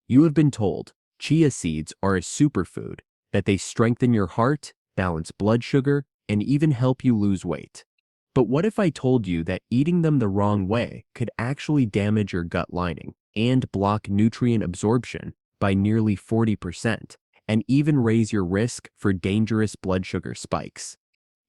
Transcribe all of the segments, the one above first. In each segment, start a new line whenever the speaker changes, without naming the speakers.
You have been told chia seeds are a superfood, that they strengthen your heart, balance blood sugar, and even help you lose weight. But what if I told you that eating them the wrong way could actually damage your gut lining and block nutrient absorption by nearly 40%, and even raise your risk for dangerous blood sugar spikes?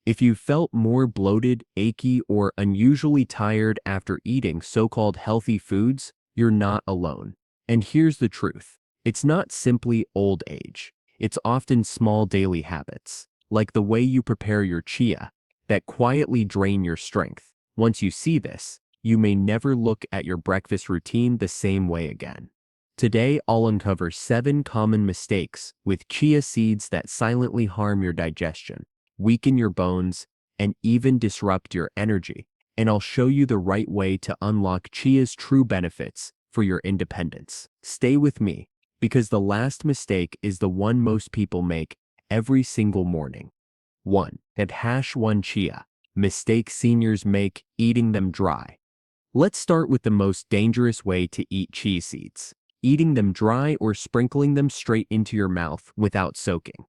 If you felt more bloated, achy, or unusually tired after eating so-called healthy foods, you're not alone. And here's the truth. It's not simply old age. It's often small daily habits, like the way you prepare your chia, that quietly drain your strength. Once you see this, you may never look at your breakfast routine the same way again. Today, I'll uncover 7 common mistakes with chia seeds that silently harm your digestion, weaken your bones, and even disrupt your energy. And I'll show you the right way to unlock chia's true benefits for your independence. Stay with me, because the last mistake is the one most people make every single morning. 1. At #1 chia. Mistake seniors make eating them dry. Let's start with the most dangerous way to eat chia seeds: eating them dry or sprinkling them straight into your mouth without soaking.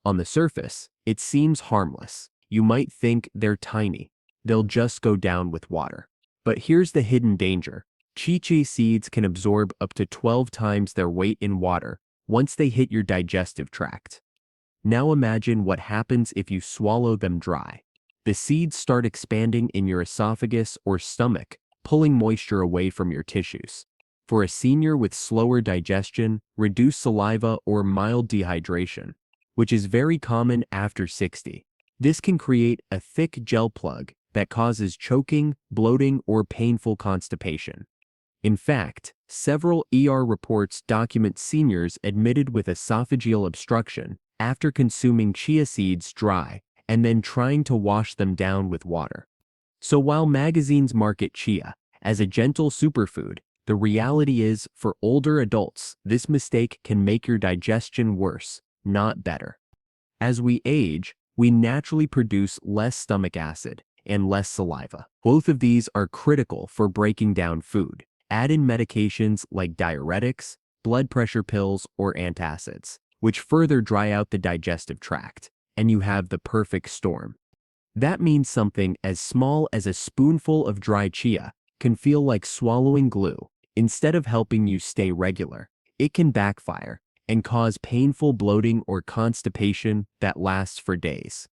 On the surface, it seems harmless. You might think they're tiny. They'll just go down with water. But here's the hidden danger. Chia seeds can absorb up to 12 times their weight in water once they hit your digestive tract. Now imagine what happens if you swallow them dry. The seeds start expanding in your esophagus or stomach, pulling moisture away from your tissues. For a senior with slower digestion, reduced saliva, or mild dehydration, which is very common after 60, this can create a thick gel plug that causes choking, bloating, or painful constipation. In fact, several reports document seniors admitted with esophageal obstruction after consuming chia seeds dry and then trying to wash them down with water. So while magazines market chia as a gentle superfood, the reality is, for older adults, this mistake can make your digestion worse, not better. As we age, we naturally produce less stomach acid and less saliva. Both of these are critical for breaking down food. Add in medications like diuretics, blood pressure pills, or antacids, which further dry out the digestive tract, and you have the perfect storm. That means something as small as a spoonful of dry chia can feel like swallowing glue. Instead of helping you stay regular, it can backfire and cause painful bloating or constipation that lasts for days.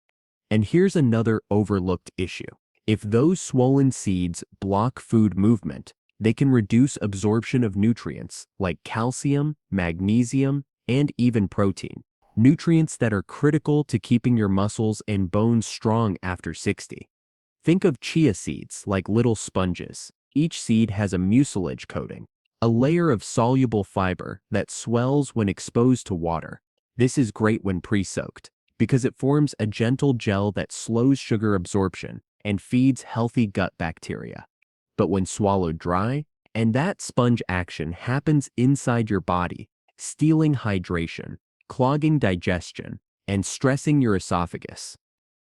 And here's another overlooked issue. If those swollen seeds block food movement, they can reduce absorption of nutrients like calcium, magnesium, and even protein, nutrients that are critical to keeping your muscles and bones strong after 60. Think of chia seeds like little sponges. Each seed has a mucilage coating, a layer of soluble fiber that swells when exposed to water. This is great when pre-soaked, because it forms a gentle gel that slows sugar absorption and feeds healthy gut bacteria. But when swallowed dry, and that sponge action happens inside your body, stealing hydration, clogging digestion, and stressing your esophagus.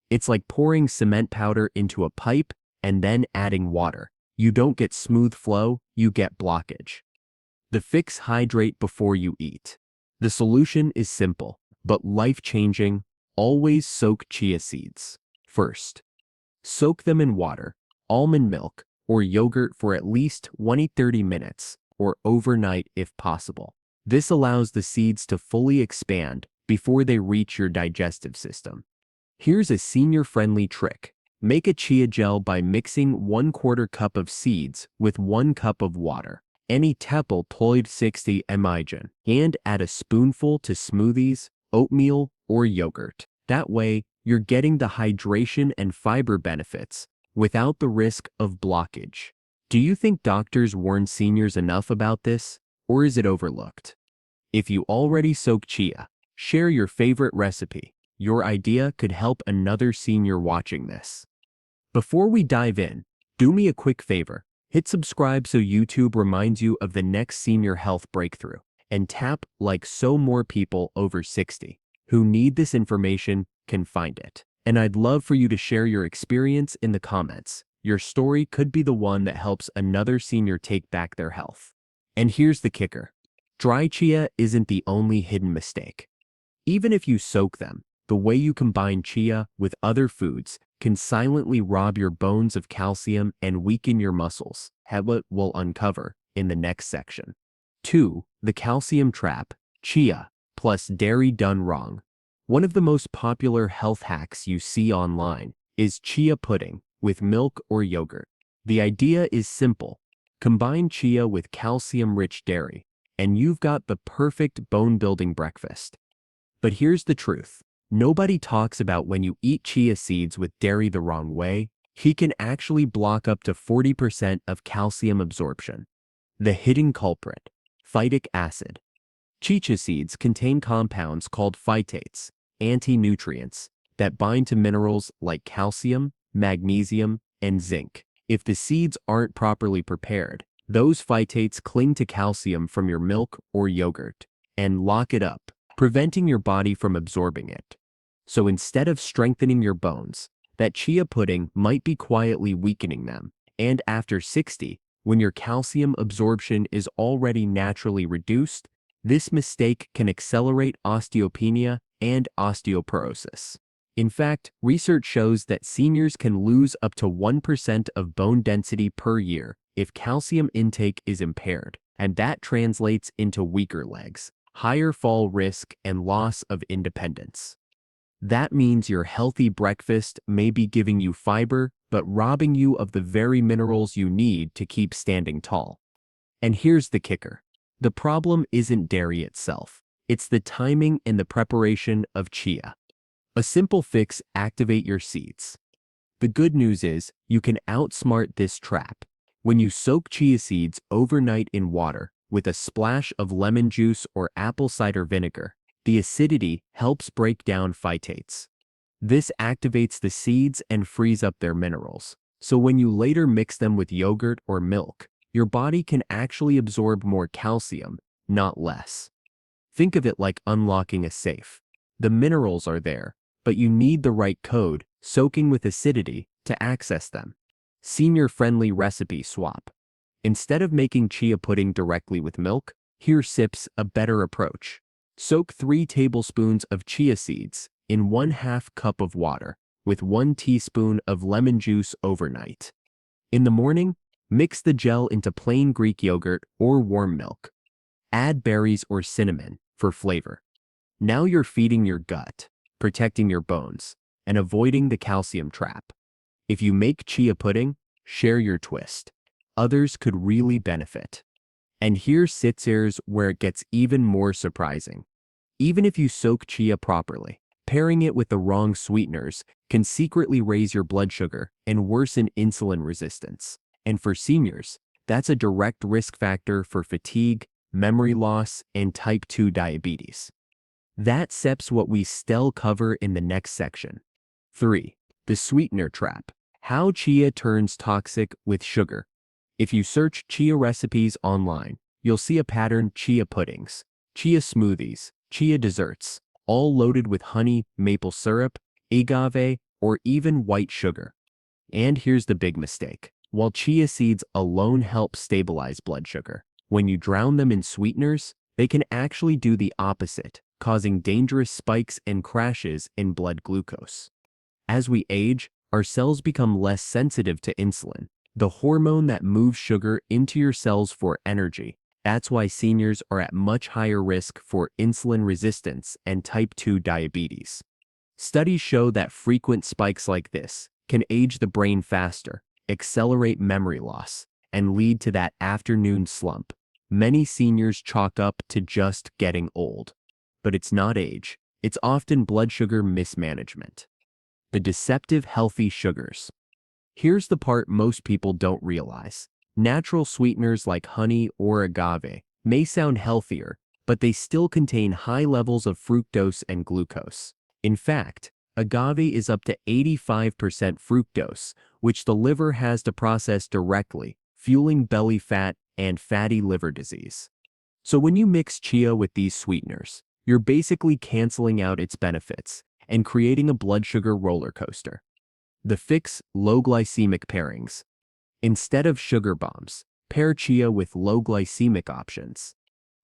It's like pouring cement powder into a pipe and then adding water. You don't get smooth flow, you get blockage. The fix: hydrate before you eat. The solution is simple, but life-changing. Always soak chia seeds. First, soak them in water, almond milk, or yogurt for at least 20-30 minutes, or overnight if possible. This allows the seeds to fully expand before they reach your digestive system. Here's a senior-friendly trick. Make a chia gel by mixing 1/4 cup of seeds with 1 cup of water, any tepel toid 60 ml, and add a spoonful to smoothies, oatmeal, or yogurt. That way, you're getting the hydration and fiber benefits without the risk of blockage. Do you think doctors warn seniors enough about this, or is it overlooked? If you already soak chia, share your favorite recipe. Your idea could help another senior watching this. Before we dive in, do me a quick favor. Hit subscribe so YouTube reminds you of the next senior health breakthrough, and tap like so more people over 60 who need this information can find it. And I'd love for you to share your experience in the comments. Your story could be the one that helps another senior take back their health. And here's the kicker. Dry chia isn't the only hidden mistake. Even if you soak them, the way you combine chia with other foods can silently rob your bones of calcium and weaken your muscles, what we'll uncover in the next section. 2. The calcium trap, chia plus dairy done wrong. One of the most popular health hacks you see online is chia pudding with milk or yogurt. The idea is simple. Combine chia with calcium-rich dairy, and you've got the perfect bone-building breakfast. But here's the truth. Nobody talks about when you eat chia seeds with dairy the wrong way, he can actually block up to 40% of calcium absorption. The hidden culprit, phytic acid. Chia seeds contain compounds called phytates, anti-nutrients, that bind to minerals like calcium, magnesium, and zinc. If the seeds aren't properly prepared, those phytates cling to calcium from your milk or yogurt and lock it up, preventing your body from absorbing it. So instead of strengthening your bones, that chia pudding might be quietly weakening them. And after 60, when your calcium absorption is already naturally reduced, this mistake can accelerate osteopenia and osteoporosis. In fact, research shows that seniors can lose up to 1% of bone density per year if calcium intake is impaired, and that translates into weaker legs, higher fall risk, and loss of independence. That means your healthy breakfast may be giving you fiber, but robbing you of the very minerals you need to keep standing tall. And here's the kicker. The problem isn't dairy itself. It's the timing and the preparation of chia. A simple fix: activate your seeds. The good news is you can outsmart this trap. When you soak chia seeds overnight in water with a splash of lemon juice or apple cider vinegar, the acidity helps break down phytates. This activates the seeds and frees up their minerals. So when you later mix them with yogurt or milk, your body can actually absorb more calcium, not less. Think of it like unlocking a safe. The minerals are there, but you need the right code, soaking with acidity, to access them. Senior-friendly recipe swap. Instead of making chia pudding directly with milk, here sips a better approach. Soak 3 tablespoons of chia seeds in 1/2 cup of water with 1 teaspoon of lemon juice overnight. In the morning, mix the gel into plain Greek yogurt or warm milk. Add berries or cinnamon for flavor. Now you're feeding your gut, protecting your bones, and avoiding the calcium trap. If you make chia pudding, share your twist. Others could really benefit. And here sits where it gets even more surprising. Even if you soak chia properly, pairing it with the wrong sweeteners can secretly raise your blood sugar and worsen insulin resistance. And for seniors, that's a direct risk factor for fatigue, memory loss, and type 2 diabetes. That's what we still cover in the next section. 3. The sweetener trap. How chia turns toxic with sugar. If you search chia recipes online, you'll see a pattern: chia puddings, chia smoothies, chia desserts, all loaded with honey, maple syrup, agave, or even white sugar. And here's the big mistake. While chia seeds alone help stabilize blood sugar, when you drown them in sweeteners, they can actually do the opposite, causing dangerous spikes and crashes in blood glucose. As we age, our cells become less sensitive to insulin, the hormone that moves sugar into your cells for energy. That's why seniors are at much higher risk for insulin resistance and type 2 diabetes. Studies show that frequent spikes like this can age the brain faster, accelerate memory loss, and lead to that afternoon slump many seniors chalk up to just getting old. But it's not age, it's often blood sugar mismanagement. The deceptive healthy sugars. Here's the part most people don't realize. Natural sweeteners like honey or agave may sound healthier, but they still contain high levels of fructose and glucose. In fact, agave is up to 85% fructose, which the liver has to process directly, fueling belly fat and fatty liver disease. So when you mix chia with these sweeteners, you're basically canceling out its benefits and creating a blood sugar roller coaster. The fix: low glycemic pairings. Instead of sugar bombs, pair chia with low glycemic options.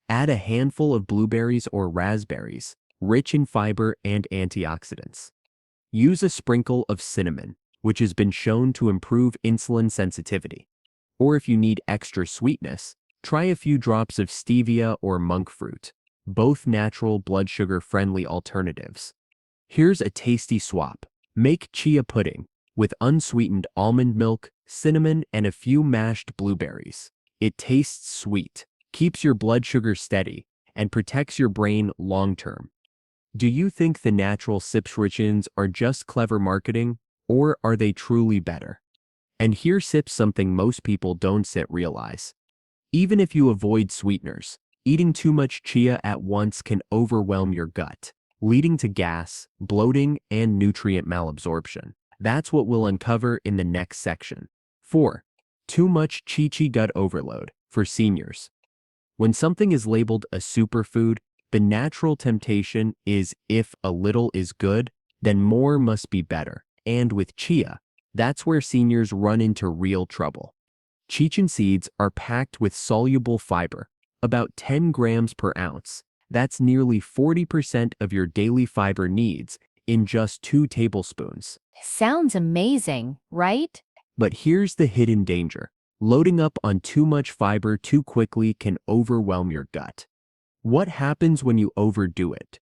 Add a handful of blueberries or raspberries, rich in fiber and antioxidants. Use a sprinkle of cinnamon, which has been shown to improve insulin sensitivity. Or if you need extra sweetness, try a few drops of stevia or monk fruit, both natural blood sugar-friendly alternatives. Here's a tasty swap. Make chia pudding with unsweetened almond milk, cinnamon, and a few mashed blueberries. It tastes sweet, keeps your blood sugar steady, and protects your brain long-term. Do you think the natural substitutions are just clever marketing, or are they truly better? And here's something most people don't realize. Even if you avoid sweeteners, eating too much chia at once can overwhelm your gut, leading to gas, bloating, and nutrient malabsorption. That's what we'll uncover in the next section. 4. Too much chi gut overload for seniors. When something is labeled a superfood, the natural temptation is if a little is good, then more must be better. And with chia, that's where seniors run into real trouble. Chia seeds are packed with soluble fiber, about 10 grams per ounce. That's nearly 40% of your daily fiber needs in just 2 tablespoons.
Sounds amazing, right?
But here's the hidden danger. Loading up on too much fiber too quickly can overwhelm your gut. What happens when you overdo it?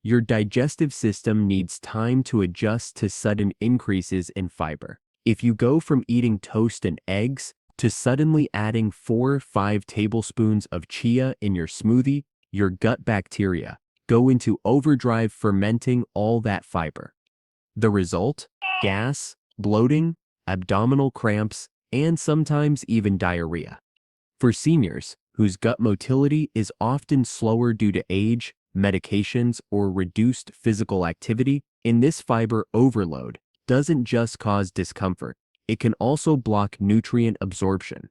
Your digestive system needs time to adjust to sudden increases in fiber. If you go from eating toast and eggs to suddenly adding 4 or 5 tablespoons of chia in your smoothie, your gut bacteria go into overdrive fermenting all that fiber. The result? Gas, bloating, abdominal cramps, and sometimes even diarrhea. For seniors, whose gut motility is often slower due to age, medications, or reduced physical activity, in this fiber overload doesn't just cause discomfort, it can also block nutrient absorption.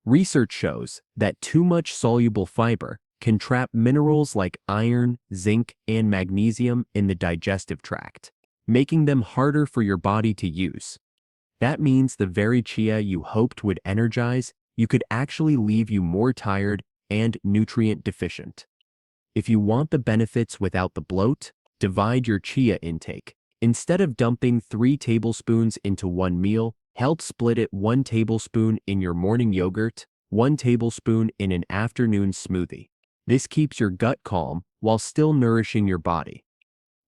Research shows that too much soluble fiber can trap minerals like iron, zinc, and magnesium in the digestive tract, making them harder for your body to use. That means the very chia you hoped would energize you could actually leave you more tired and nutrient deficient. If you want the benefits without the bloat, divide your chia intake. Instead of dumping 3 tablespoons into one meal, help split it 1 tablespoon in your morning yogurt, 1 tablespoon in an afternoon smoothie. This keeps your gut calm while still nourishing your body.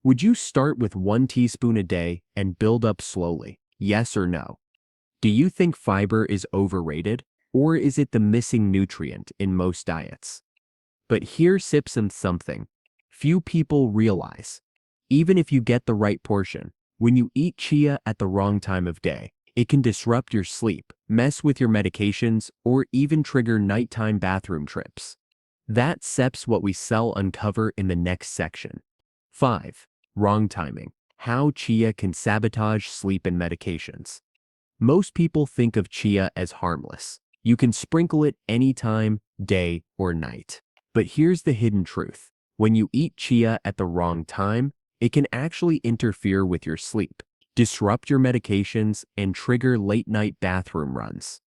Would you start with 1 teaspoon a day and build up slowly? Yes or no? Do you think fiber is overrated? Or is it the missing nutrient in most diets? But here's something few people realize. Even if you get the right portion, when you eat chia at the wrong time of day, it can disrupt your sleep, mess with your medications, or even trigger nighttime bathroom trips. That's what we uncover in the next section. 5. Wrong timing. How chia can sabotage sleep and medications. Most people think of chia as harmless. You can sprinkle it anytime, day or night. But here's the hidden truth. When you eat chia at the wrong time, it can actually interfere with your sleep, disrupt your medications, and trigger late-night bathroom runs.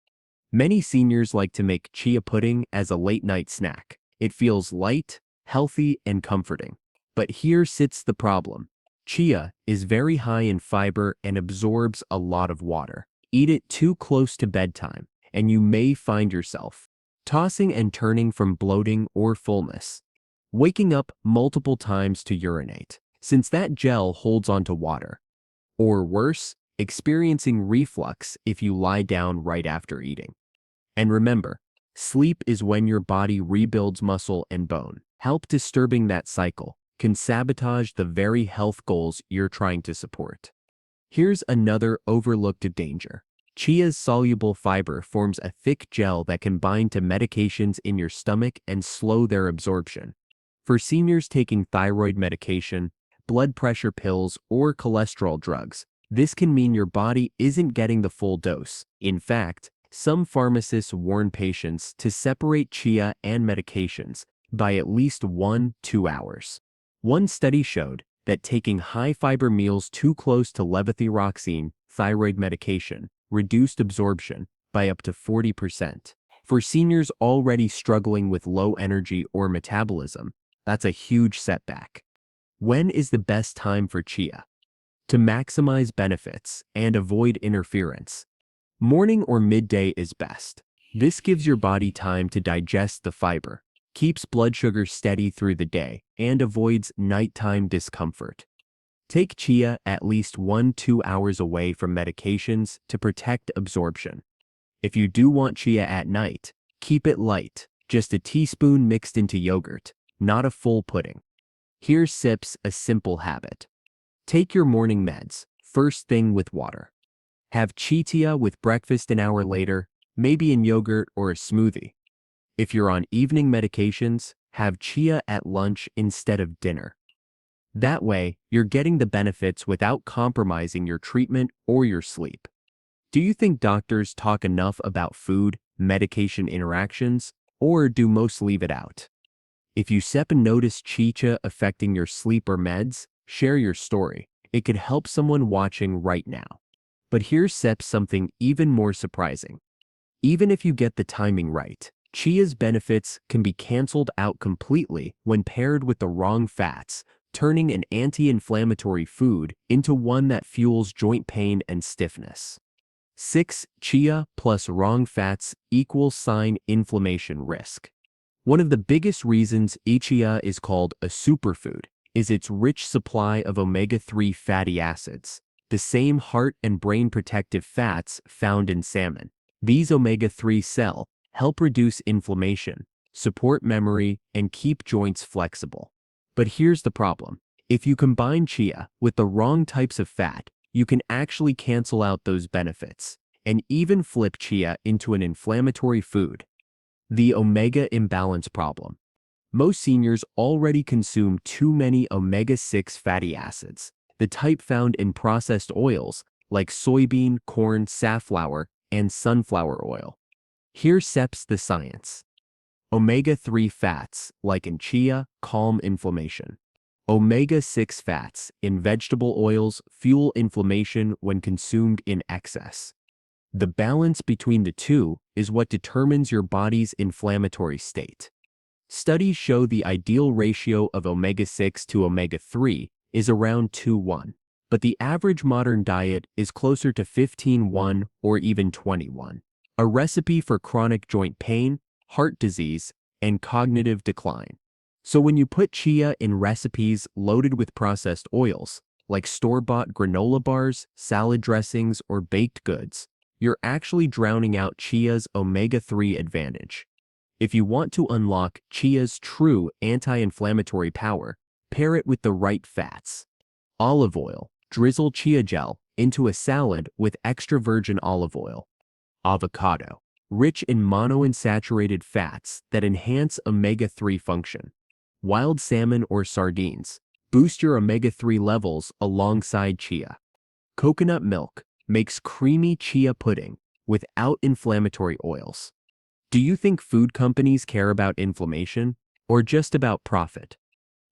Many seniors like to make chia pudding as a late-night snack. It feels light, healthy, and comforting. But here sits the problem. Chia is very high in fiber and absorbs a lot of water. Eat it too close to bedtime, and you may find yourself tossing and turning from bloating or fullness, waking up multiple times to urinate, since that gel holds onto water. Or worse, experiencing reflux if you lie down right after eating. And remember, sleep is when your body rebuilds muscle and bone. Help disturbing that cycle can sabotage the very health goals you're trying to support. Here's another overlooked danger. Chia's soluble fiber forms a thick gel that can bind to medications in your stomach and slow their absorption. For seniors taking thyroid medication, blood pressure pills, or cholesterol drugs, this can mean your body isn't getting the full dose. In fact, some pharmacists warn patients to separate chia and medications by at least 1-2 hours. One study showed that taking high-fiber meals too close to levothyroxine, thyroid medication, reduced absorption by up to 40%. For seniors already struggling with low energy or metabolism, that's a huge setback. When is the best time for chia? To maximize benefits and avoid interference, morning or midday is best. This gives your body time to digest the fiber, keeps blood sugar steady through the day, and avoids nighttime discomfort. Take chia at least 1–2 hours away from medications to protect absorption. If you do want chia at night, keep it light, just a teaspoon mixed into yogurt, not a full pudding. Here's sips, a simple habit. Take your morning meds, first thing with water. Have chia with breakfast an hour later, maybe in yogurt or a smoothie. If you're on evening medications, have chia at lunch instead of dinner. That way, you're getting the benefits without compromising your treatment or your sleep. Do you think doctors talk enough about food, medication interactions, or do most leave it out? If you notice chia affecting your sleep or meds, share your story. It could help someone watching right now. But here's something even more surprising. Even if you get the timing right, chia's benefits can be canceled out completely when paired with the wrong fats, turning an anti-inflammatory food into one that fuels joint pain and stiffness. 6. Chia plus wrong fats equals inflammation risk. One of the biggest reasons chia is called a superfood is its rich supply of omega-3 fatty acids, the same heart and brain protective fats found in salmon. These omega-3 help reduce inflammation, support memory, and keep joints flexible. But here's the problem. If you combine chia with the wrong types of fat, you can actually cancel out those benefits and even flip chia into an inflammatory food. The omega imbalance problem. Most seniors already consume too many omega-6 fatty acids, the type found in processed oils like soybean, corn, safflower, and sunflower oil. Here's the science. Omega-3 fats, like in chia, calm inflammation. Omega-6 fats in vegetable oils fuel inflammation when consumed in excess. The balance between the two is what determines your body's inflammatory state. Studies show the ideal ratio of omega-6 to omega-3 is around 2:1, but the average modern diet is closer to 15:1 or even 20:1, a recipe for chronic joint pain, heart disease, and cognitive decline. So when you put chia in recipes loaded with processed oils, like store-bought granola bars, salad dressings, or baked goods, you're actually drowning out chia's omega-3 advantage. If you want to unlock chia's true anti-inflammatory power, pair it with the right fats. Olive oil. Drizzle chia gel into a salad with extra virgin olive oil. Avocado. Rich in monounsaturated fats that enhance omega-3 function. Wild salmon or sardines. Boost your omega-3 levels alongside chia. Coconut milk makes creamy chia pudding without inflammatory oils. Do you think food companies care about inflammation or just about profit?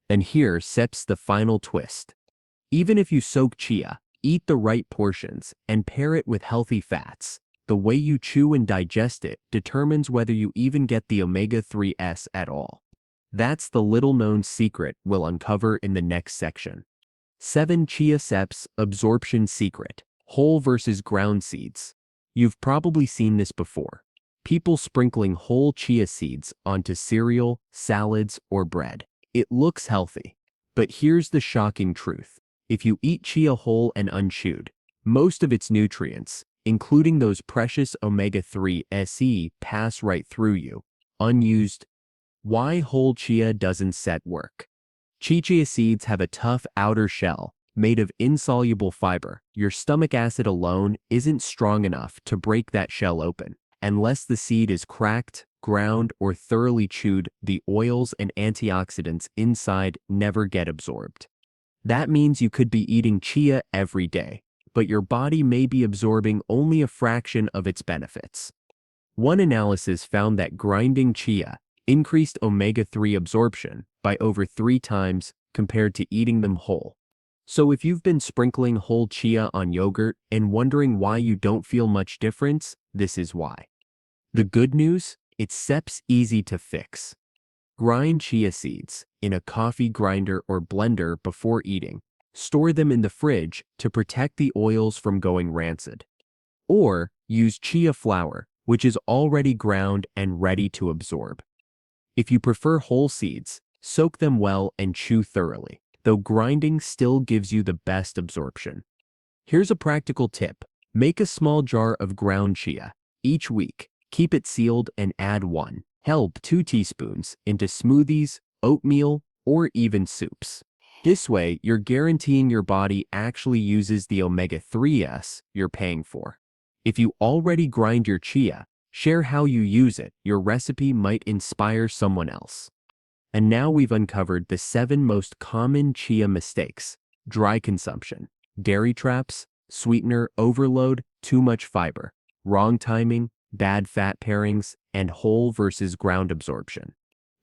And here steps the final twist. Even if you soak chia, eat the right portions and pair it with healthy fats. The way you chew and digest it determines whether you even get the omega-3s at all. That's the little-known secret we'll uncover in the next section. 7. Chia absorption secret. Whole versus ground seeds. You've probably seen this before. People sprinkling whole chia seeds onto cereal, salads, or bread. It looks healthy. But here's the shocking truth. If you eat chia whole and unchewed, most of its nutrients, including those precious omega-3s, pass right through you, unused. Why whole chia doesn't work? Chia seeds have a tough outer shell made of insoluble fiber. Your stomach acid alone isn't strong enough to break that shell open. Unless the seed is cracked, ground, or thoroughly chewed, the oils and antioxidants inside never get absorbed. That means you could be eating chia every day, but your body may be absorbing only a fraction of its benefits. One analysis found that grinding chia increased omega-3 absorption by over 3 times compared to eating them whole. So if you've been sprinkling whole chia on yogurt and wondering why you don't feel much difference, this is why. The good news? It's steps easy to fix. Grind chia seeds in a coffee grinder or blender before eating. Store them in the fridge to protect the oils from going rancid. Or use chia flour, which is already ground and ready to absorb. If you prefer whole seeds, soak them well and chew thoroughly, though grinding still gives you the best absorption. Here's a practical tip. Make a small jar of ground chia. Each week, keep it sealed and add 2 teaspoons into smoothies, oatmeal, or even soups. This way, you're guaranteeing your body actually uses the omega-3s you're paying for. If you already grind your chia, share how you use it. Your recipe might inspire someone else. And now we've uncovered the 7 most common chia mistakes: dry consumption, dairy traps, sweetener overload, too much fiber, wrong timing, bad fat pairings, and whole versus ground absorption.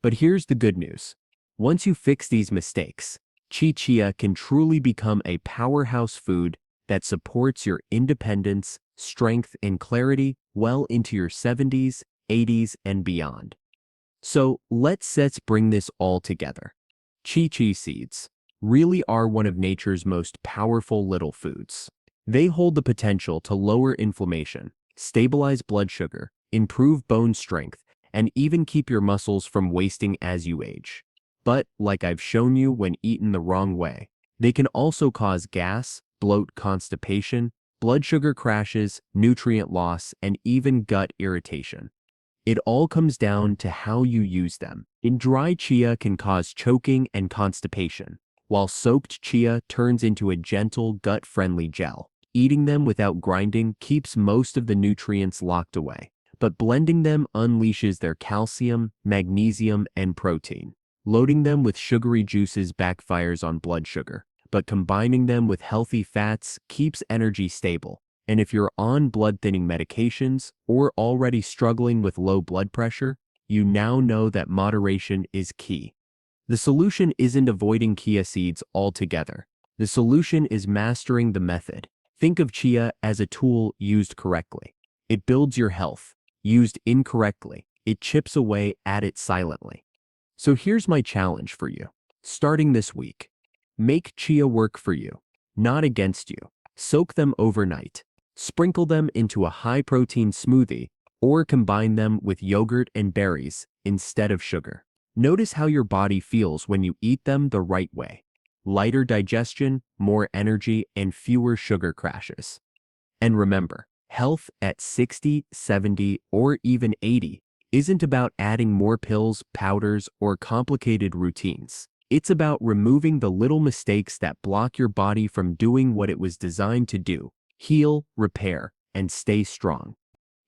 But here's the good news. Once you fix these mistakes, chia can truly become a powerhouse food that supports your independence, strength, and clarity well into your 70s, 80s, and beyond. So let's bring this all together. Chia seeds really are one of nature's most powerful little foods. They hold the potential to lower inflammation, stabilize blood sugar, improve bone strength, and even keep your muscles from wasting as you age. But, like I've shown you, when eaten the wrong way, they can also cause gas, bloat, constipation, blood sugar crashes, nutrient loss, and even gut irritation. It all comes down to how you use them. Dry chia can cause choking and constipation, while soaked chia turns into a gentle, gut-friendly gel. Eating them without grinding keeps most of the nutrients locked away, but blending them unleashes their calcium, magnesium, and protein. Loading them with sugary juices backfires on blood sugar, but combining them with healthy fats keeps energy stable. And if you're on blood-thinning medications or already struggling with low blood pressure, you now know that moderation is key. The solution isn't avoiding chia seeds altogether. The solution is mastering the method. Think of chia as a tool used correctly. It builds your health. Used incorrectly, it chips away at it silently. So here's my challenge for you. Starting this week, make chia work for you, not against you. Soak them overnight. Sprinkle them into a high-protein smoothie or combine them with yogurt and berries instead of sugar. Notice how your body feels when you eat them the right way. Lighter digestion, more energy, and fewer sugar crashes. And remember, health at 60, 70, or even 80 isn't about adding more pills, powders, or complicated routines. It's about removing the little mistakes that block your body from doing what it was designed to do: heal, repair, and stay strong.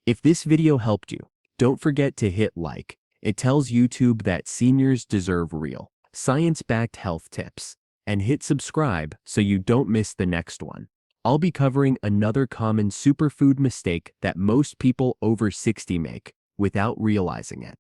If this video helped you, don't forget to hit like. It tells YouTube that seniors deserve real, science-backed health tips. And hit subscribe so you don't miss the next one. I'll be covering another common superfood mistake that most people over 60 make without realizing it.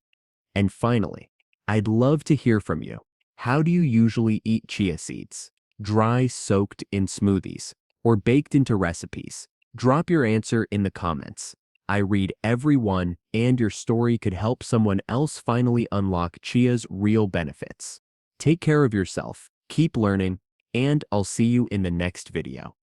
And finally, I'd love to hear from you. How do you usually eat chia seeds? Dry, soaked in smoothies, or baked into recipes? Drop your answer in the comments. I read every one, and your story could help someone else finally unlock chia's real benefits. Take care of yourself, keep learning, and I'll see you in the next video.